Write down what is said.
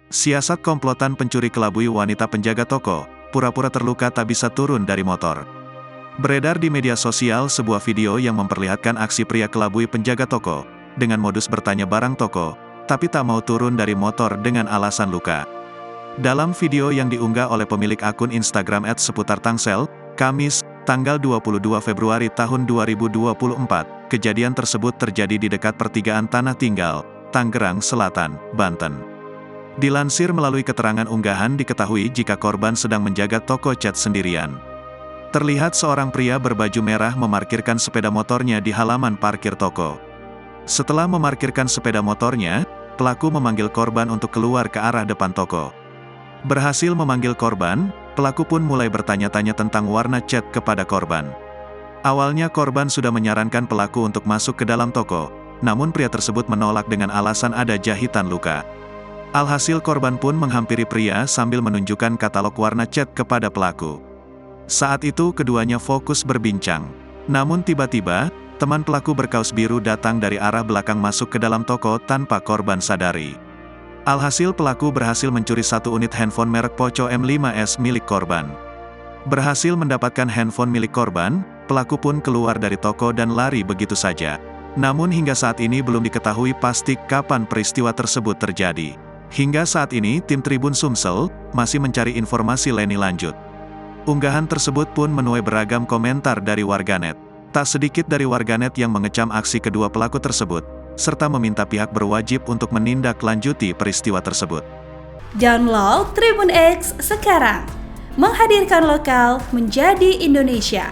Siasat komplotan pencuri kelabui wanita penjaga toko, pura-pura terluka tak bisa turun dari motor. Beredar di media sosial sebuah video yang memperlihatkan aksi pria kelabui penjaga toko, dengan modus bertanya barang toko, tapi tak mau turun dari motor dengan alasan luka. Dalam video yang diunggah oleh pemilik akun Instagram @seputartangsel, Kamis, tanggal 22 Februari tahun 2024, kejadian tersebut terjadi di dekat pertigaan Tanah Tinggal, Tangerang Selatan, Banten. Dilansir melalui keterangan unggahan diketahui jika korban sedang menjaga toko cat sendirian. Terlihat seorang pria berbaju merah memarkirkan sepeda motornya di halaman parkir toko. Setelah memarkirkan sepeda motornya, pelaku memanggil korban untuk keluar ke arah depan toko. Berhasil memanggil korban, pelaku pun mulai bertanya-tanya tentang warna cat kepada korban. Awalnya korban sudah menyarankan pelaku untuk masuk ke dalam toko, namun pria tersebut menolak dengan alasan ada jahitan luka. Alhasil korban pun menghampiri pria sambil menunjukkan katalog warna cat kepada pelaku. Saat itu keduanya fokus berbincang. Namun tiba-tiba, teman pelaku berkaos biru datang dari arah belakang masuk ke dalam toko tanpa korban sadari. Alhasil pelaku berhasil mencuri satu unit handphone merek Poco M5S milik korban. Berhasil mendapatkan handphone milik korban, pelaku pun keluar dari toko dan lari begitu saja. Namun hingga saat ini belum diketahui pasti kapan peristiwa tersebut terjadi. Hingga saat ini tim Tribun Sumsel masih mencari informasi lebih lanjut. Unggahan tersebut pun menuai beragam komentar dari warganet. Tak sedikit dari warganet yang mengecam aksi kedua pelaku tersebut, serta meminta pihak berwajib untuk menindaklanjuti peristiwa tersebut. Download Tribun X sekarang, menghadirkan lokal menjadi Indonesia.